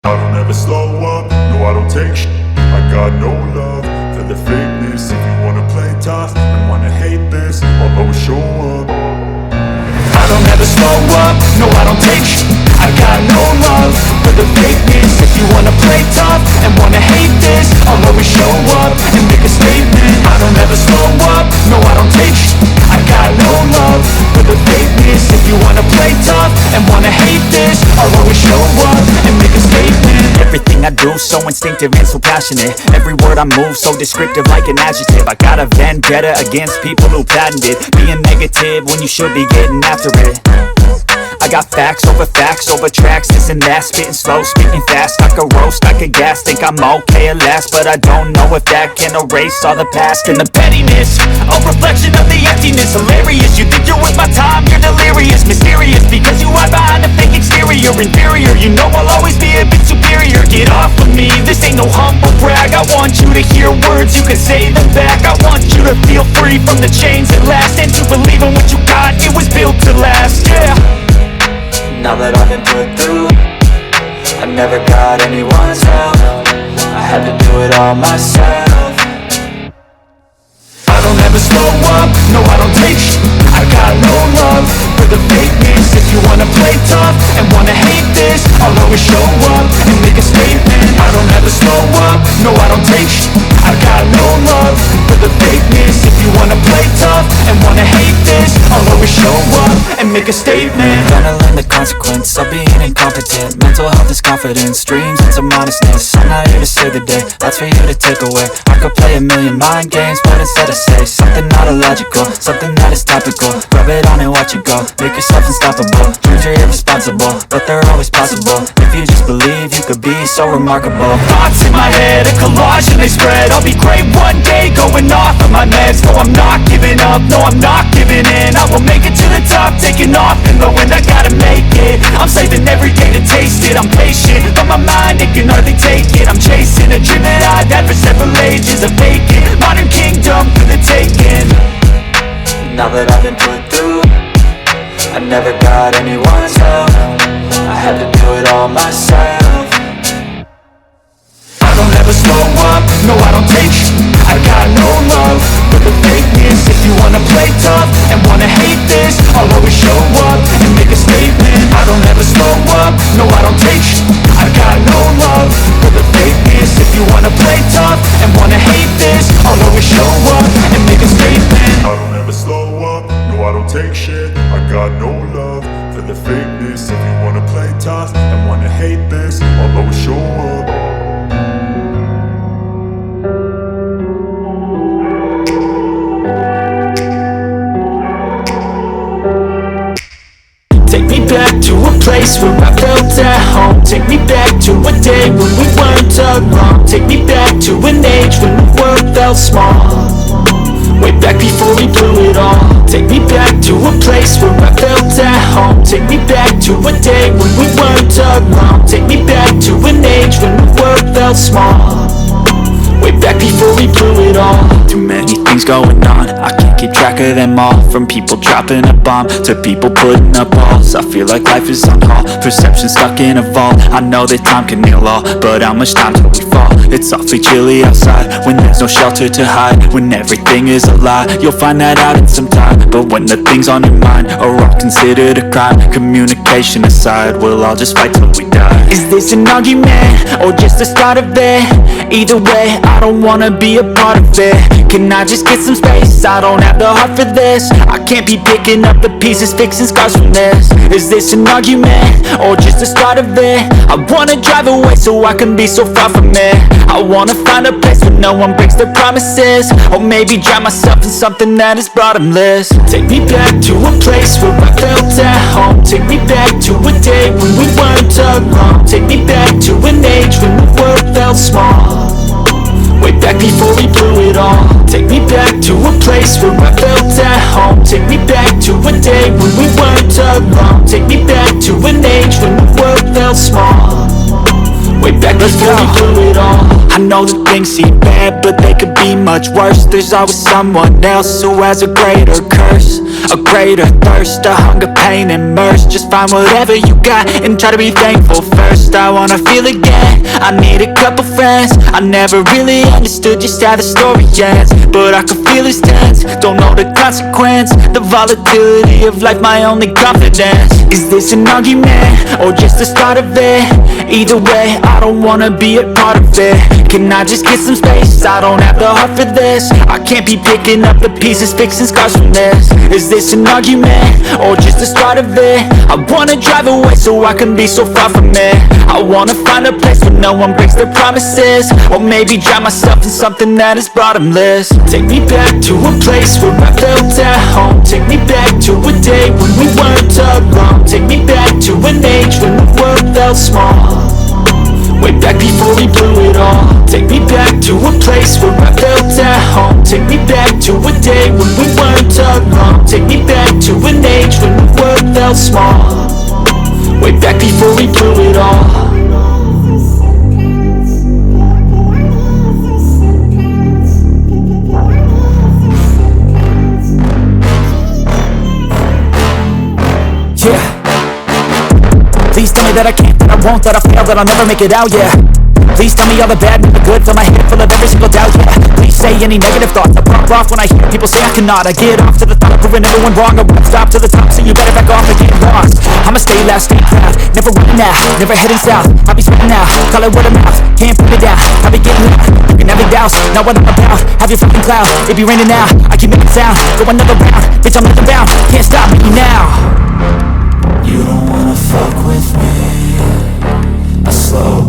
I don't ever slow up, no I don't take shit. I got no love for the fakeness. If you wanna play tough and wanna hate this, I'll always show up. I don't ever slow up, no I don't take shit. I got no love for the fakeness. If you wanna play tough and wanna hate this, I'll always show up and make a statement. I don't ever slow up, no I don't take shit. I got no love for the fakeness. If you wanna play tough and wanna hate this, I'll always show up and make a statement. Everything I do so instinctive and so passionate. Every word I move so descriptive like an adjective. I got a vendetta against people who patented being negative when you should be getting after it. I got facts over tracks, this and that. Spitting slow, speaking fast, I could roast, I could gas. Think I'm okay at last, but I don't know if that can erase all the past. And the pettiness, a reflection of the emptiness. Hilarious, you think you're worth my time, you're delirious. Mysterious, because you hide behind a fake exterior. Inferior, you know I'll always be a bit superior. Get off of me, this ain't no humble brag. I want you to hear words, you can say them back. I want you to feel free from the chains that last, and to believe in what you got, it was built to last, yeah. Now that I've been put through, I never got anyone's help. I had to do it all myself. I don't ever slow up, no I don't take shit. I got no love for the fakeness. If you wanna play tough and wanna hate this, I'll always show up and make a statement. I don't ever slow up, no I don't take shit. I got no love for the fakeness. If you wanna play tough and wanna hate this, I'll always show up and make a statement. Gonna learn the consequence of being incompetent. Mental health is confidence, dreams into modestness. I'm not here to save the day, that's for you to take away. I could play a million mind games, but instead I say something not illogical, something that is topical. Rub it on and watch it go, make yourself unstoppable. Dreams are irresponsible, but they're always possible. If you just believe, you could be so remarkable. Thoughts in my head, a collage and they spread. I'll be great one day, going off of my meds. No, I'm not giving up, no, I'm not giving in. I will make it to the top, taking off in the wind. I gotta make it, I'm saving every day to taste it. I'm patient, but my mind, it can hardly take it. I'm chasing a dream that I've had for several ages. A vacant, modern kingdom for the taking. Now that I've been put through, I never got anyone's help. I had to do it all myself. I don't ever slow up, no I don't take shit. I got no love for the fakeness. If you wanna play tough and wanna hate this, I'll always show up and make a statement. I don't ever slow up, no I don't take shit. I got no love for the fakeness. If you wanna play tough and wanna hate this, I'll always show up and make a statement. I don't ever slow up, no I don't take shit. I got no love for the fakeness. If you wanna play tough and wanna hate this, I'll always show up. Take me back to a place where I felt at home. Take me back to a day when we weren't alone. Take me back to an age when the world felt small. Way back before we blew it all. Take me back to a place where I felt at home. Take me back to a day when we weren't alone. Take me back to an age when the world felt small. Way back before we blew it all. Too many things going on, I can't keep track of them all. From people dropping a bomb to people putting up walls. I feel like life is on hold, perception stuck in a vault. I know that time can heal all, but how much time till we fall? It's awfully chilly outside, when there's no shelter to hide. When everything is a lie, you'll find that out in some time. But when the things on your mind are all considered a crime, communication aside, we'll all just fight till we die. Is this an argument, or just the start of it? Either way, I don't wanna be a part of it. Can I just get some space? I don't have the heart for this. I can't be picking up the pieces, fixing scars from this. Is this an argument, or just the start of it? I wanna drive away so I can be so far from it. I wanna find a place where no one breaks their promises. Or maybe drown myself in something that is bottomless. Take me back to a place where I felt at home. Take me back to a day when we weren't alone. Take me back to an age when the world felt small. Way back before we blew it all. Take me back to a place where I felt at home. Take me back to a day when we weren't alone. Take me back to an age when the world felt small. Way back before we blew it all. I know that things seem bad, but they could be much worse. There's always someone else who has a greater curse, a greater thirst, a hunger, pain, and mercy. Just find whatever you got and try to be thankful first. I wanna feel again, I need a couple friends. I never really understood just how the story ends, but I can feel it's tense, don't know the consequence. The volatility of life, my only confidence. Is this an argument, or just the start of it? Either way, I don't wanna be a part of it. Can I just get some space? I don't have the heart for this. I can't be picking up the pieces, fixing scars from this. Is this an argument, or just the start of it? I wanna drive away so I can be so far from it. I wanna find a place where no one breaks their promises, or maybe drown myself in something that is bottomless. Take me back to a place where I felt at home. Take me back to a day when we weren't alone. Take me back to an age when the world felt small, way back before we blew it all. Take me back to a place where I felt at home. Take me back to a day when we weren't alone. Take me back to an age when the world felt small, way back before we blew it all. Yeah. Please tell me that I can't, that I won't, that I fail, that I'll never make it out, yeah. Please tell me all the bad, not the good, fill my head full of every single doubt, yeah. Please say any negative thoughts, I pop off when I hear people say I cannot. I get off to the thought of proving everyone wrong. I won't stop to the top, so you better back off and get lost. I'ma stay loud, stay proud, never running out, never heading south. I'll be spreading out, call it word of mouth, can't put me down. I'll be getting loud, you can have it douse, not what I'm about. Have your fucking cloud, it be raining now, I keep making sound, go another round, bitch I'm nothing bound, can't stop me now. You don't wanna fuck with me, a slow